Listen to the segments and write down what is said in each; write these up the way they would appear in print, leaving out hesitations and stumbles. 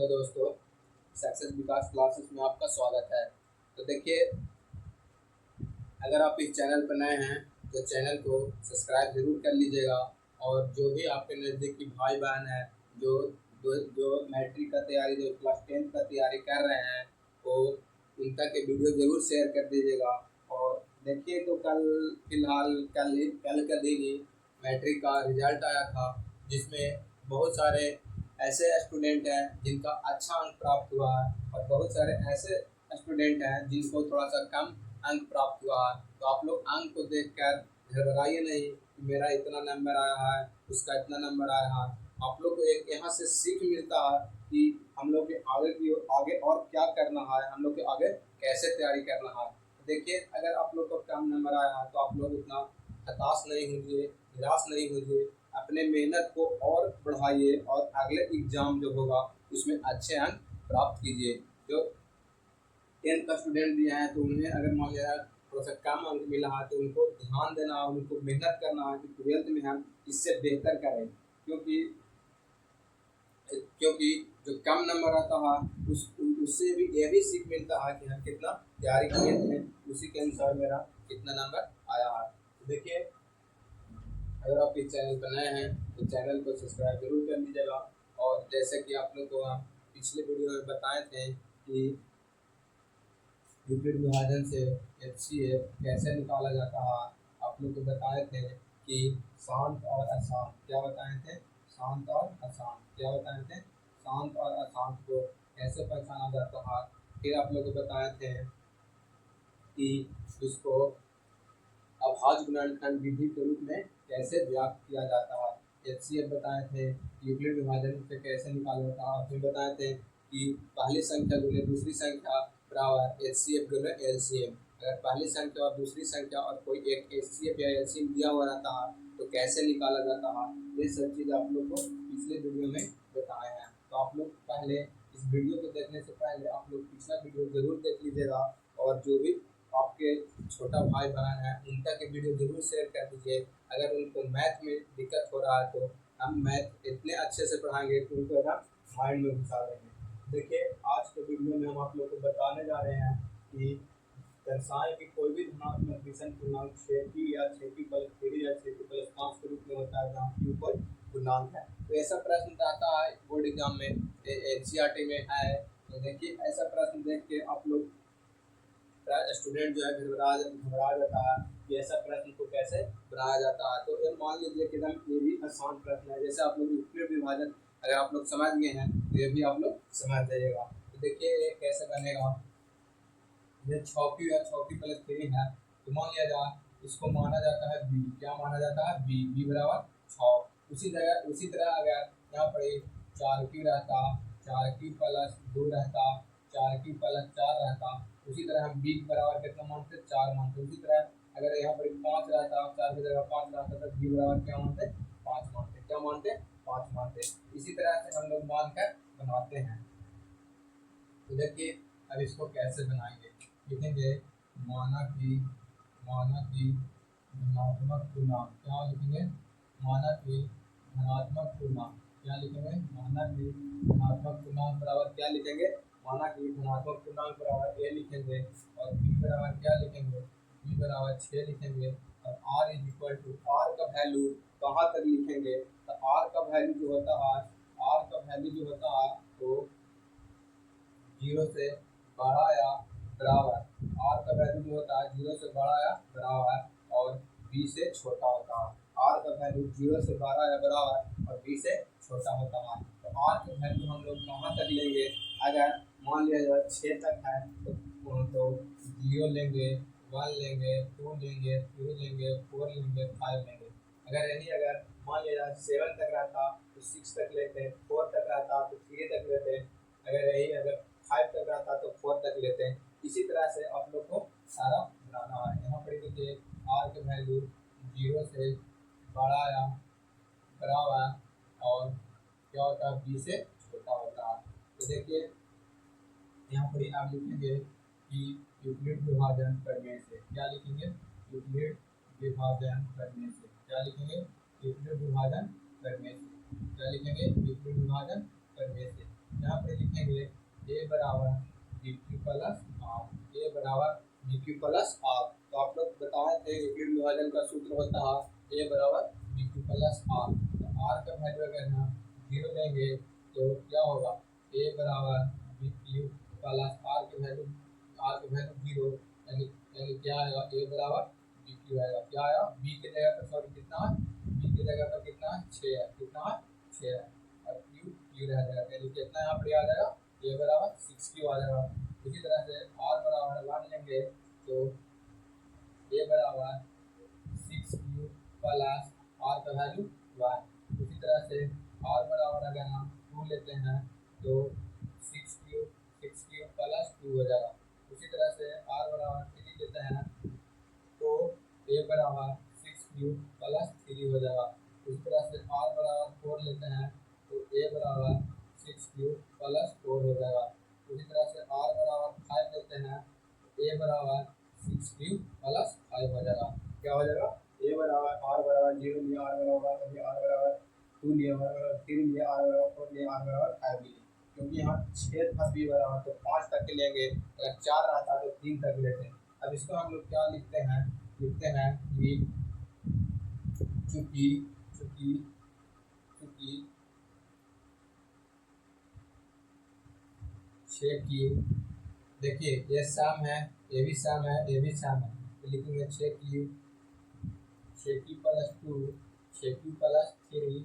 Hello दोस्तों, success विकास classes में आपका स्वागत है। तो देखिए, अगर आप इस चैनल पर नए हैं तो चैनल को सब्सक्राइब ज़रूर कर लीजिएगा। और जो भी आपके नज़दीकी भाई बहन हैं जो जो जो मैट्रिक का तैयारी, जो क्लास 10 का तैयारी कर रहे हैं, वो उन तक ये वीडियो ज़रूर शेयर कर दीजिएगा। और देखिए, तो कल का दिन ही मैट्रिक का रिजल्ट आया था, जिसमें बहुत सारे ऐसे स्टूडेंट हैं जिनका अच्छा अंक प्राप्त हुआ है और बहुत सारे ऐसे स्टूडेंट हैं जिनको थोड़ा सा कम अंक प्राप्त हुआ है। तो आप लोग अंक को देखकर घबराइए नहीं कि मेरा इतना नंबर आया है, उसका इतना नंबर आया है। आप लोग को एक यहाँ से सीख मिलता है कि हम लोग के आगे और क्या करना है, हम लोग के आगे कैसे तैयारी करना है। देखिए, अगर आप लोग को कम नंबर आया है तो आप लोग इतना हताश नहीं होइए, निराश नहीं होइए, अपने मेहनत को और बढ़ाइए और अगले एग्ज़ाम जो होगा उसमें अच्छे अंक प्राप्त कीजिए। जो 10th का स्टूडेंट भी हैं तो उन्हें अगर मान लिया थोड़ा सा कम अंक मिला है तो उनको ध्यान देना है, उनको मेहनत करना है कि 12th में हम इससे बेहतर करें। क्योंकि क्योंकि जो कम नंबर आता है उससे भी ये भी सीख मिलता है कि हम कितना तैयारी किए थे, उसी के अनुसार मेरा कितना नंबर आया है। तो देखिए, अगर आप इस चैनल पर नए हैं तो चैनल को सब्सक्राइब जरूर कर लीजिएगा। और जैसे कि आप लोग को हम पिछले वीडियो में बताए थे कि यूक्लिड विभाजन से HCF कैसे निकाला जाता है, आप लोग को बताए थे कि शांत और अशांत, क्या बताए थे, शांत और अशांत, क्या बताए थे, शांत और अशांत को कैसे पहचाना जाता है। फिर आप लोग को बताए थे कि इसको अभाज्य गुणनखंड विधि के रूप में कैसे व्याप्त किया जाता है। HCF बताए थे, यूक्लिड विभाजन से कैसे निकाला जाता है। फिर बताए थे कि पहली संख्या गुने दूसरी संख्या बराबर HCF गुने LCM। अगर पहली संख्या और दूसरी संख्या और कोई एक HCF या LCM दिया हुआ रहता है तो कैसे निकाला जाता है, ये सब चीज़ आप लोग को पिछले वीडियो में बताए हैं। तो आप लोग पहले इस वीडियो को देखने से पहले आप लोग पिछला वीडियो जरूर देख लीजिएगा। और जो भी आपके छोटा भाई बहन है उन तक ये वीडियो जरूर शेयर कर दीजिए। अगर उनको मैथ में दिक्कत हो रहा है तो हम मैथ इतने अच्छे से पढ़ाएंगे कि उनको एकदम माइंड में घुसा देंगे। देखिए, आज के वीडियो में हम आप लोग को बताने जा रहे हैं कि दर्शाएं कि कोई भी धनात्मक विषम पूर्णांक 6p या 6p+3 या 6p+5 के रूप में होता है, जहाँ p कोई पूर्णांक है। तो ऐसा प्रश्न आता है बोर्ड एग्जाम में, NCERT में है। तो देखिए, ऐसा प्रश्न देख के आप लोग स्टूडेंट जो है घबरा जाता है कि ऐसा प्रश्न को कैसे बनाया जाता है। तो ये मान लीजिए कि एकदम ये भी आसान प्रश्न है। जैसे आप लोग यूक्लिड विभाजन अगर आप लोग समझ गए हैं तो ये भी आप लोग समझ जाइएगा। तो देखिए, ये कैसे बनेगा। ये 6p या 6p+3 है, तो मान लिया जाए इसको माना जाता है b। क्या माना जाता है, b बराबर 6। उसी तरह अगर यहाँ पर 4q रहता, 4q+2 रहता, 4q+4 रहता, उसी तरह हम b बराबर कितना मानते, 4 मानते। उसी तरह अगर यहाँ पर 5 रहता, 4 की जगह 5 रहता तो b बराबर क्या मानते, 5 मानते। क्या मानते, 5 मानते। इसी तरह से हम लोग मानकर बनाते हैं। तो देखिए, अब इसको कैसे बनाएंगे, लिखेंगे माना कि धनात्मक पूर्णांक, क्या लिखेंगे, माना कि धनात्मक पूर्णांक, क्या लिखेंगे, माना कि धनात्मक पूर्णांक बराबर क्या लिखेंगे, माना कि धनात्मक पूर्णांक बराबर a लिखेंगे और b बराबर क्या लिखेंगे, b बराबर 6 लिखेंगे। और r is equal to, r का वैल्यू कहाँ तक लिखेंगे, तो r का वैल्यू जो होता है, तो 0 से बड़ा या बराबर, r का वैल्यू जो होता है 0 से बड़ा या बराबर और b से छोटा होता है। r का वैल्यू 0 से बड़ा या बराबर और b से छोटा होता है। तो r का वैल्यू हम लोग कहाँ तक लेंगे, अगर मान लिया जाए 6 तक है तो 0 लेंगे, 1 लेंगे, 2 लेंगे, 3 लेंगे, 4 लेंगे, 5 लेंगे। अगर मान लिया जाए 7 तक रहता तो 6 तक लेते, 4 तक रहता तो 3 तक लेते, अगर 5 तक रहता तो 4 तक लेते हैं। इसी तरह से आप लोग को सारा बनाना है। यहाँ पर देखिए, r के वैल्यू 0 से बड़ा या बराबर और क्या होता है, b से छोटा होता है। तो देखिए, यहाँ पर आप लिखेंगे कि यूक्लिड विभाजन करने से, क्या लिखेंगे, यूक्लिड विभाजन करने से, क्या लिखेंगे, यूक्लिड विभाजन करने से, क्या लिखेंगे, यूक्लिड विभाजन करने से। यहाँ पर लिखेंगे ए बराबर बी क्यू प्लस आर, ए बराबर बी क्यू प्लस आर। तो आप लोग बताए थे यूक्लिड विभाजन का सूत्र होता है ए बराबर बी क्यू प्लस आर। तो आर का वैल्यू अगर हम 0 लेंगे तो क्या होगा, ए बराबर बी क्यू प्लस आर के वैल्यू 0, यानी क्या आएगा, ए बराबर बी क्यू आएगा। क्या आएगा, बी की जगह पर सॉरी कितना है, बी की जगह पर कितना है 6 है, कितना है 6 है, और क्यू रह जाएगा, यानी कितना यहाँ पर आ जाएगा, ए बराबर 6 क्यू आ जाएगा। इसी तरह से आर बराबर 1 लेंगे तो ए बराबर 6 क्यू प्लस आर का वैल्यू 1। उसी तरह से आर बराबर अगर हम 2 लेते हैं तो 6 क्यू प्लस 2 हो जाएगा। उसी तरह से आर बराबर 3 लेते हैं तो ए बराबर 6 क्यू प्लस 3 हो जाएगा। उसी तरह से आर बराबर 4 लेते हैं तो ए बराबर 6 क्यू प्लस 4 हो जाएगा। उसी तरह से आर बराबर 5 लेते हैं तो ए बराबर 6 क्यू प्लस 5 हो जाएगा। क्या हो जाएगा, ए बराबर आर बराबर 0 लिया, आर बराबर 2 लिया, आर बराबर 3 लिया, आर बराबर 4 लिया, आर बराबर 5 लिया। क्योंकि यहाँ 6 था बी बराबर तो 5 तक के लेंगे, अगर 4 रहता तो 3 तक लेते हैं। अब इसको हम लोग क्या लिखते हैं कि चूंकि चूंकि चूंकि 6 की, देखिए ये सम है, ये भी सम है, ये भी सम है, तो लिखेंगे 6 की प्लस 2, 6 की प्लस 3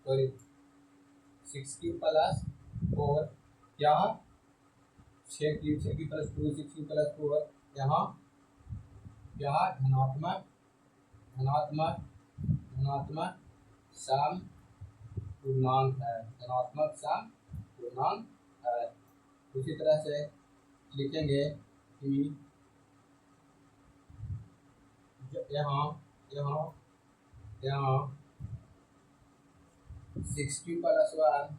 सॉरी 6 की प्लस 4, क्या 6 की प्लस 2, 6 की प्लस 4, यहाँ क्या धनात्मक धनात्मक धनात्मक सम पूर्णांक है, धनात्मक सम पूर्णांक है। उसी तरह से लिखेंगे कि यहाँ यहाँ यहाँ 6 Q plus 1,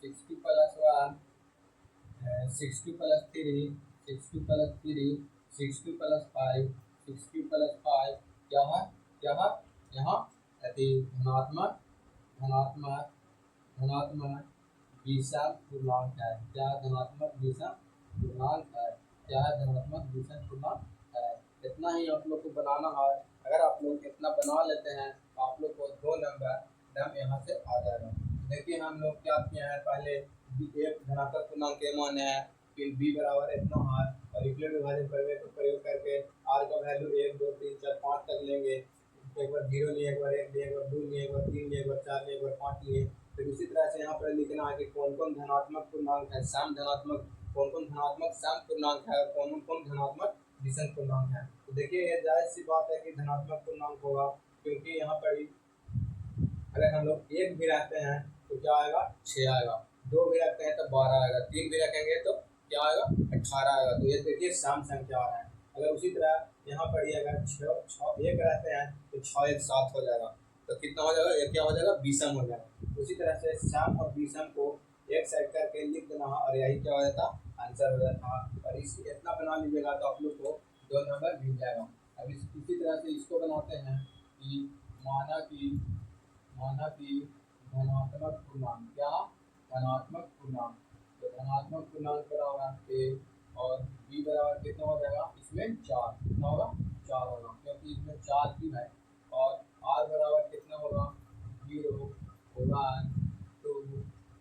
6 Q plus 1, 6 Q plus 3, 6 Q plus 3, 6 Q plus 5, 6 Q plus 5, क्या है यहाँ यदि धनात्मक धनात्मक धनात्मक विषम पूर्णांक है। क्या धनात्मक विषम पूर्णांक है, क्या है धनात्मक विषम पूर्णांक है। इतना ही आप लोग को बनाना है। अगर आप लोग इतना बना लेते हैं तो आप लोग को 2 नंबर डम यहाँ से आ जाएगा। देखिए हम लोग क्या किए हैं, पहले एक धनात्मक पूर्णांक के मान है, फिर बी बराबर इतना है, और यूक्लिड विभाजन प्रयोग करके आर का वैल्यू 1 2 3 4 5 तक लेंगे। एक बार 0 लिए, एक बार 1 लिए, एक बार 2 लिए, एक बार 3 लिए, एक बार 4 लिए, एक बार 5 लिए। फिर उसी तरह से यहाँ पर लिखना है कि कौन कौन धनात्मक पूर्णांक है, सम धनात्मक, कौन कौन धनात्मक सम पूर्णांक है, और कौन कौन धनात्मक विषम पूर्णांक है। तो देखिए ये जायज़ सी बात है कि धनात्मक पूर्णांक होगा, क्योंकि यहाँ पर अगर हम लोग 1 भी रखते हैं तो क्या आएगा 6 आएगा, 2 भी रखते हैं तो 12 आएगा, 3 भी रखेंगे तो क्या आएगा 18 आएगा। तो ये देखिए सम संख्या आ रहा है। अगर उसी तरह यहाँ पर ही अगर 6 1 रहते हैं तो 6 1 7 हो जाएगा, तो कितना हो जाएगा, ये क्या हो जाएगा विषम हो जाएगा। उसी तरह से सम और विषम को एक साइड करके लिख देना और यही क्या हो जाता आंसर हो जाता। और इस इतना बना लीजिएगा तो आप लोग को 2 नंबर मिल जाएगा। अब इसी तरह से इसको बनाते हैं कि माना कि धनात्मक पूर्णांक, क्या धनात्मक पूर्णांक, तो धनात्मक पूर्णांक बराबर ए और बी बराबर कितना हो जाएगा, इसमें 4, कितना होगा 4 होगा, क्योंकि इसमें 4 की है। और आर बराबर कितना होगा 0 1 2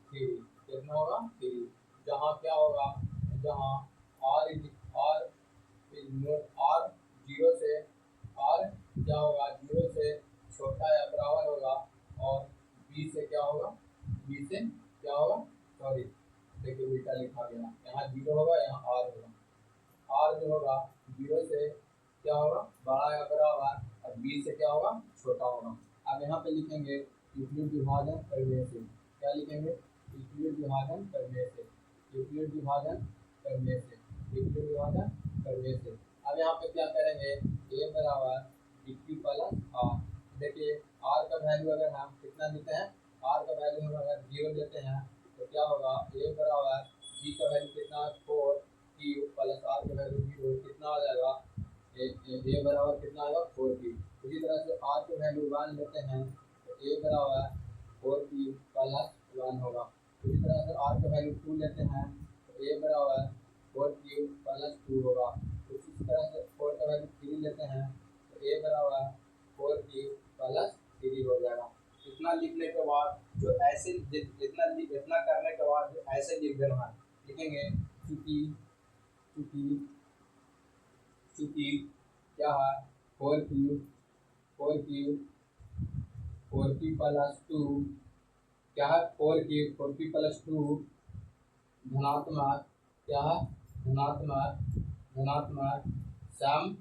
3, कितना होगा 3, जहाँ क्या होगा, जहाँ आर आर आर 0 से आर क्या होगा 0 से छोटा या बराबर होगा, और बी से क्या होगा, बी से क्या होगा सॉरी देखिए उल्टा लिखा गया, यहाँ 0 होगा, यहाँ आर होगा, आर जो होगा 0 से क्या होगा बड़ा या बराबर, और बी से क्या होगा छोटा होगा। अब यहाँ पे लिखेंगे यूक्लिड विभाजन करने से, क्या लिखेंगे यूक्लिड विभाजन करने से, यूक्लिड विभाजन करने से, यूक्लिड विभाजन करने से। अब यहाँ पे क्या करेंगे, ए बराबर बी क्यू प्लस आर। देखिए आर का वैल्यू अगर हम कितना लेते हैं, आर का वैल्यू हम अगर 0 लेते हैं तो क्या होगा, ए बराबर बी का वैल्यू कितना 4 क्यू प्लस आर का वैल्यू 0, कितना आ जाएगा ए बराबर कितना आएगा 4 क्यू। इसी तरह से आर का वैल्यू 1 लेते हैं तो ए बराबर 4 क्यू प्लस 1 होगा। इसी तरह से आर का वैल्यू 2 लेते हैं तो ए बराबर 4 क्यूब प्लस 2 होगा। उसी तरह से 4 का वैल्यू 3 लेते हैं तो ए बराबर 4 क्यूब प्लस 3 हो जाएगा। इतना लिखने के बाद जो ऐसे इतना करने के बाद जो ऐसे लिख देना है, लिखेंगे चूंकि चूंकि चूंकि क्या है 4 क्यूब 4 क्यूब प्लस 2 क्या है 4 क्यूब प्लस 2 धनात्मक क्या है धनात्मक सम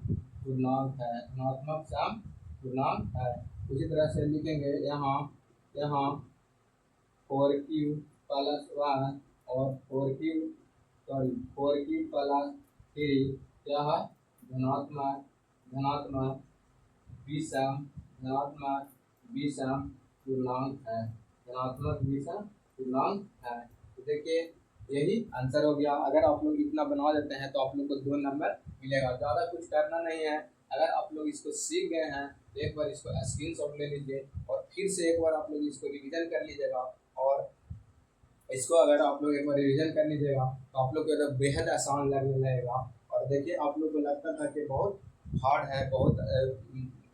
पूर्णांक है, धनात्मक सम पूर्णांक है। उसी तरह से लिखेंगे यहाँ 4 क्यूब प्लस 1 और 4 क्यूब प्लस 3 क्या है धनात्मक विषम पूर्णांक है, धनात्मक विषम पूर्णांक है। तो देखिए यही आंसर हो गया। अगर आप लोग इतना बना देते हैं तो आप लोग को 2 नंबर मिलेगा। ज़्यादा कुछ करना नहीं है। अगर आप लोग इसको सीख गए हैं तो एक बार इसको स्क्रीनशॉट ले लीजिए और फिर से एक बार आप लोग इसको रिवीजन कर लीजिएगा। और इसको अगर आप लोग एक बार रिवीजन कर लीजिएगा तो आप लोग को एकदम बेहद आसान लगने लगेगा। और देखिए आप लोग को लगता था कि बहुत हार्ड है, बहुत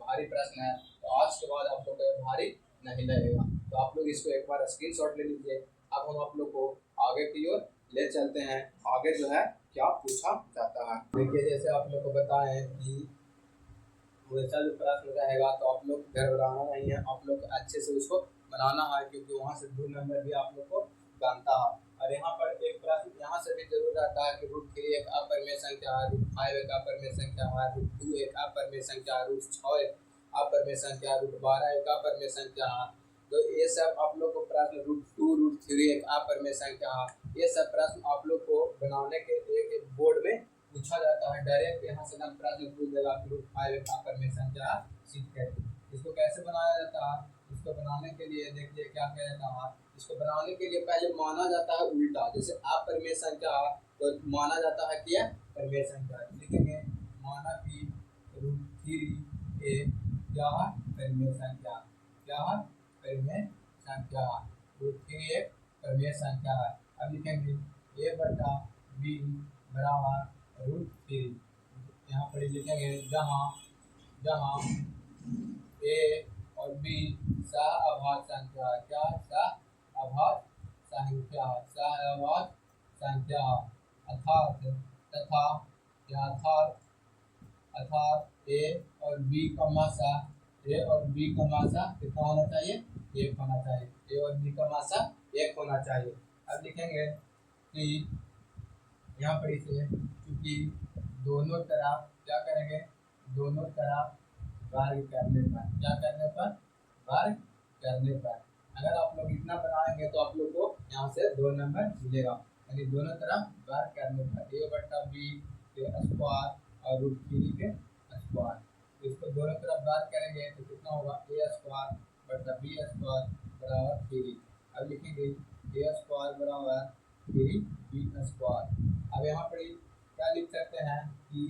भारी प्रश्न है, तो आज के बाद आप लोग को भारी नहीं लगेगा। तो आप लोग इसको एक बार स्क्रीनशॉट ले लीजिए। अब हम आप लोग को आगे की ओर ले चलते हैं। आगे जो है क्या पूछा जाता है, देखिए जैसे आप लोग को बताएं कि वैसा जो प्रश्न रहेगा तो आप लोग घबराना नहीं है, आप लोग अच्छे से उसको बनाना है, क्योंकि वहाँ से 2 नंबर भी आप लोग को बनता है। और यहाँ पर एक प्रश्न यहाँ से भी जरूर आता है कि √3 एक अपरिमेय संख्या है, √5 एक अपरिमेय संख्या है, √2 एक अपरिमेय संख्या है, √6 एक अपरिमेय संख्या, √12 एक अपरिमेय संख्या है। तो ये सब आप लोग को प्रश्न √2 √3 एक अपरिमेय संख्या है, ये सब प्रश्न आप लोग को बनाने के एक बोर्ड में पूछा जाता है। डायरेक्ट यहाँ से ना प्रश्न पूछ देगा कि √5 एक अपरिमेय संख्या सीख कर इसको कैसे बनाया जाता है। इसको बनाने के लिए देखिए क्या कहता है। इसको बनाने के लिए पहले माना जाता है उल्टा, जैसे अपरिमेय संख्या तो माना जाता है कि परिमेय संख्या। लिखेंगे माना कि √3 एक क्या है परिमेय संख्या, क्या है परिमेय संख्या, √3 एक परिमेय संख्या है। अब लिखेंगे a बटा b बराबर √3। यहाँ पर लिखेंगे जहाँ a और b सहअभाज्य संख्या, क्या सहअभाज्य संख्या अर्थात a और b का मासा कितना होना चाहिए, 1 होना चाहिए। a और b का मासा 1 होना चाहिए। अब लिखेंगे कि यहाँ पर इसे क्योंकि दोनों तरफ क्या करेंगे, दोनों तरफ वर्ग करने पर, क्या करने पर वर्ग करने पर अगर आप लोग इतना बनाएंगे तो आप लोग को यहाँ से 2 नंबर मिलेगा, यानी दोनों तरफ वर्ग करने पर a बटा b के स्क्वायर और √3 के स्क्वायर। तो इसको दोनों तरफ वर्ग करेंगे तो कितना होगा a स्क्वायर बटा b स्क्वायर बराबर 3। अब लिखेंगे a स्क्वायर बराबर 3b स्क्वायर। अब यहाँ पर क्या लिख सकते हैं कि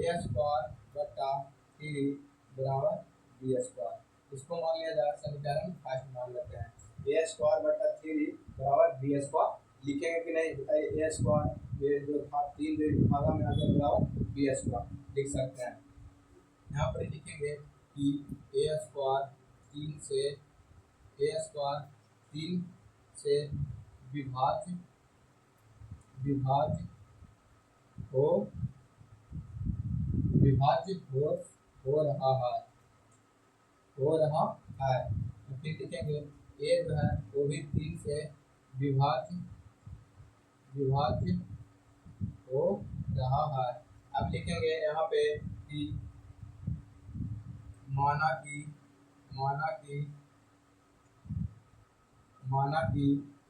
a स्क्वायर बटा 3 बराबर b स्क्वायर। इसको मान लिया जाए समीकरण फर्स्ट मान लेते हैं। a स्क्वायर बटा 3 बराबर b स्क्वायर लिखेंगे कि नहीं बताइए। a स्क्वायर ये जो था 3 भागा में आ गया बराबर b स्क्वायर लिख सकते हैं। यहाँ पर लिखेंगे कि a स्क्वायर 3 से विभाज्य हो रहा है। तो फिर लिखेंगे a जो है वो भी 3 से विभाज्य हो रहा है। अब लिखेंगे यहाँ पे कि माना कि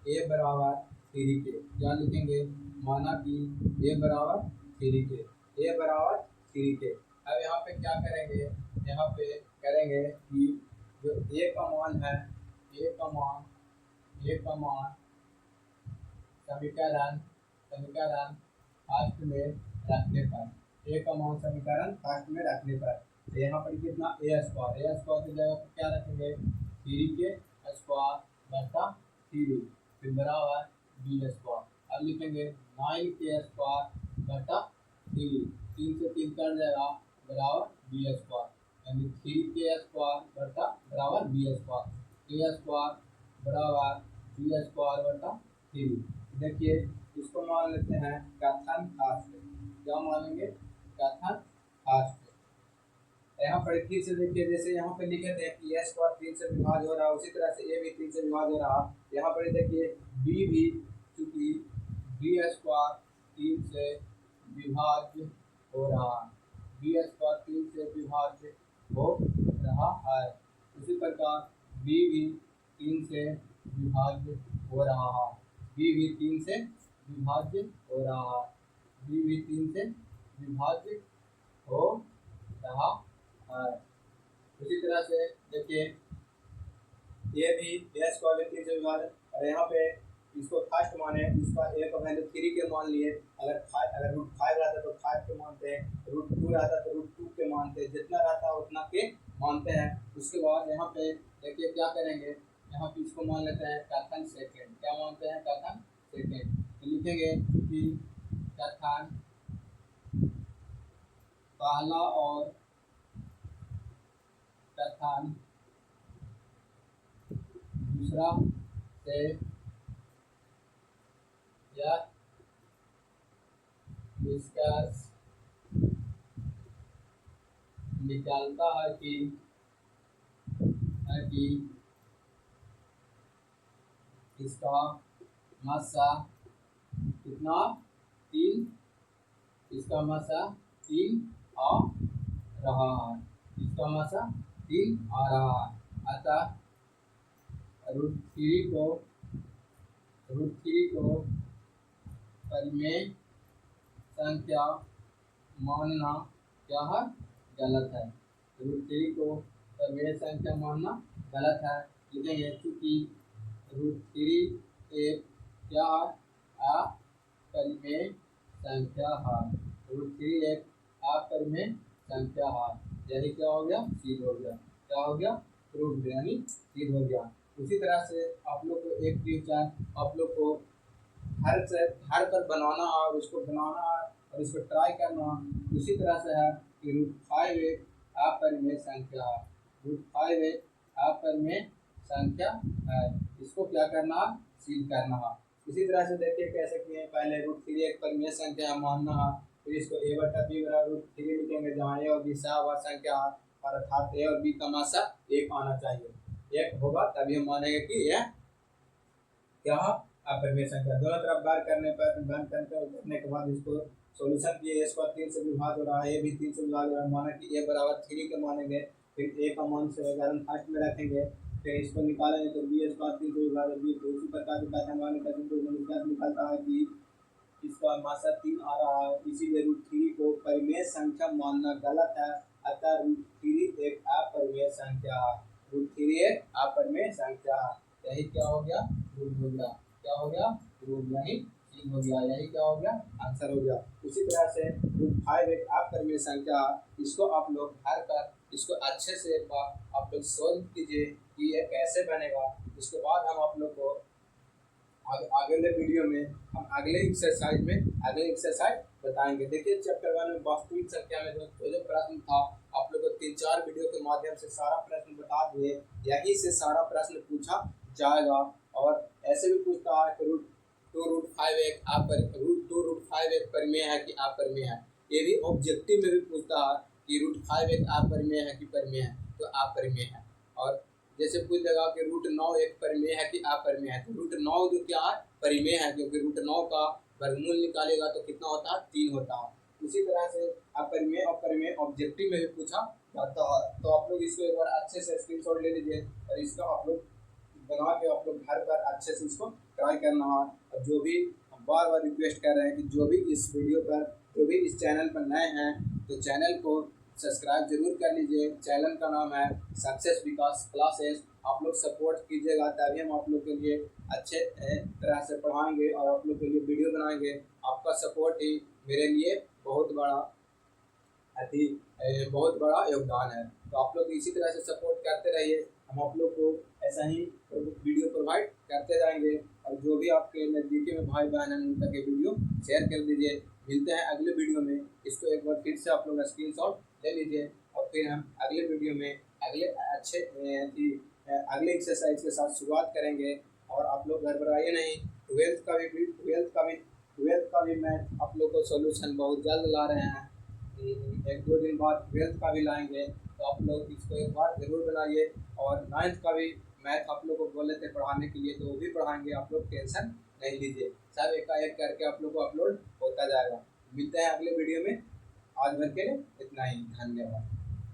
a बराबर 3 के, क्या लिखेंगे माना कि a बराबर 3 के। अब यहाँ पे क्या करेंगे, यहाँ पे करेंगे कि जो a का मान है, a का मान समीकरण फर्स्ट में रखने पर, a का मान समीकरण फर्स्ट में रखने पर यहाँ पर कितना a स्क्वायर की जगह पर क्या रखेंगे 3 के स्क्वायर बटा 3 फिर बराबर b स्क्वायर। अब लिखेंगे 9k² बटा 3, 3 से 3 कट जाएगा बराबर b², यानी 3k² बटा बराबर b², k² बराबर b² बटा 3। देखिए इसको मान लेते हैं कथन फास्ट। क्या मानेंगे? कथन फास्ट। यहाँ पर फिर से देखिए, जैसे यहाँ पे लिखे थे कि a² 3 से विभाज्य हो रहा है, उसी तरह से a भी 3 से विभाज्य हो रहा। यहाँ पर देखिए b भी, चूंकि b² 3 से विभाज्य हो रहा, b² 3 से विभाज्य हो रहा है, उसी प्रकार b भी 3 से विभाज्य हो रहा है, b भी 3 से विभाज्य हो रहा है, b भी 3 से विभाज्य हो रहा है। उसी तरह से देखिए ये भी a² 3 से विभाज्य, और यहाँ पे इसको फर्स्ट माने, इसका a का वैल्यू 3 के मान लिए। अगर √5 रहता तो 5 के मानते हैं, √2 रहता तो √2 के मानते हैं, जितना रहता है उतना के मानते हैं। उसके बाद यहाँ पे देखिए क्या करेंगे, यहाँ पे इसको मान लेते हैं कथन सेकेंड। क्या मानते हैं? कथन सेकेंड। तो लिखेंगे कि कथन पहला और कथन दूसरा से यह निष्कर्ष निकालता है कि इसका मासा कितना 3, इसका मासा 3 आ रहा है, इसका मासा 3 आ रहा है। अतः √3 को परिमेय संख्या मानना क्या है? गलत है। √3 को परिमेय संख्या मानना गलत है। लिखेंगे चूंकि √3 एक क्या है? अपरिमेय संख्या है। √3 एक अपरिमेय संख्या है। यही क्या हो गया? सिद्ध हो गया। क्या हो गया? प्रूव, यानी सिद्ध हो गया। उसी तरह से आप लोग को एक क्वेश्चन आप लोग को हर पर बनाना है और उसको बनाना है और इसको ट्राई करना है। उसी तरह से है कि √5 एक अपरिमेय संख्या है, √5 एक अपरिमेय संख्या है। इसको क्या करना है? सिद्ध करना है। इसी तरह से देखिए कैसे किए, पहले √3 एक परिमेय संख्या मानना है, फिर इसको a/b बराबर √3 लिखेंगे, जहाँ a और b सह संख्या है, और अर्थात a और b का मासा 1 आना चाहिए। 1 होगा तभी हम मानेंगे कि यह क्या अपरिमेय संख्या। दोनों तरफ बार करने के बाद इसको सॉल्यूशन किए, a² 3 से विभाज्य हो रहा है, a भी 3 से विभाज्य हो रहा है, माना कि a बराबर 3 के मानेंगे, फिर a का मान से फर्स्ट में रखेंगे, फिर इसको निकालेंगे तो b² 3 से विभाज्य b। तो उसी प्रकार से निकलता है कि इसका मासा 3 आ रहा है, इसीलिए √3 को परिमेय संख्या मानना गलत है। अतः √3 एक अपरिमेय संख्या है, √3 एक अपरिमेय संख्या है। यही क्या हो गया? प्रूव हो गया। क्या हो गया? प्रूव, यानी सिद्ध हो गया। यही क्या हो गया? आंसर हो गया। उसी तरह से √5 एक अपरिमेय संख्या, इसको आप लोग घर पर इसको अच्छे से आप लोग सोल्व कीजिए कि ये कैसे बनेगा। उसके बाद हम आप लोग को अगले वीडियो में हम अगले एक्सरसाइज बताएंगे। देखिए चैप्टर 1 में वास्तविक संख्या में जो प्रश्न था, आप लोग को 3-4 वीडियो के माध्यम से सारा प्रश्न बता दिए। यही से सारा प्रश्न पूछा जाएगा, और ऐसे भी पूछता है कि √5 एक परिमेय है कि अपरिमेय है। ये भी ऑब्जेक्टिव में भी पूछता है कि √5 एक अपरिमेय है कि परिमेय है, तो अपरिमेय है। और जैसे पूछ लगा कि √9 एक परिमेय है कि अपरिमेय है, तो √9 जो क्या है? परिमेय है, क्योंकि √9 का वर्गमूल निकालेगा तो कितना होता है? 3 होता है। उसी तरह से अपरिमेय और परिमेय ऑब्जेक्टिव में भी पूछा जाता है। तो आप लोग इसको एक बार अच्छे से स्क्रीनशॉट ले लीजिए, और इसका आप लोग बना के आप लोग घर पर अच्छे से इसको ट्राई करना है। और जो भी बार बार रिक्वेस्ट कर रहे हैं कि जो भी इस वीडियो पर, जो भी इस चैनल पर नए हैं, तो चैनल को सब्सक्राइब जरूर कर लीजिए। चैनल का नाम है सक्सेस विकास क्लासेस। आप लोग सपोर्ट कीजिएगा, तभी हम आप लोग के लिए अच्छे तरह से पढ़ाएंगे और आप लोग के लिए वीडियो बनाएंगे। आपका सपोर्ट ही मेरे लिए बहुत बड़ा योगदान है। तो आप लोग इसी तरह से सपोर्ट करते रहिए, हम आप लोग को ऐसा ही वीडियो प्रोवाइड करते जाएंगे। और जो भी आपके नज़दीकी में भाई बहन हैं उन तक ये वीडियो शेयर कर दीजिए। मिलते हैं अगले वीडियो में, इसको एक बार फिर से आप लोग स्क्रीनशॉट ले लीजिए और फिर हम अगले वीडियो में अगले अगले एक्सरसाइज के साथ शुरुआत करेंगे। और आप लोग घबराइए नहीं, ट्वेल्थ का भी मैथ आप लोग को सॉल्यूशन बहुत जल्द ला रहे हैं। 1-2 दिन बाद ट्वेल्थ का भी लाएंगे, तो आप लोग इसको एक बार ज़रूर बनाइए। और 9th का भी मैथ आप लोग को बोले थे पढ़ाने के लिए, तो वो भी पढ़ाएंगे, आप लोग टेंशन नहीं लीजिए, सब एकाएक करके आप लोग को अपलोड होता जाएगा। मिलते हैं अगले वीडियो में, आज भर के लिए इतना ही, धन्यवाद।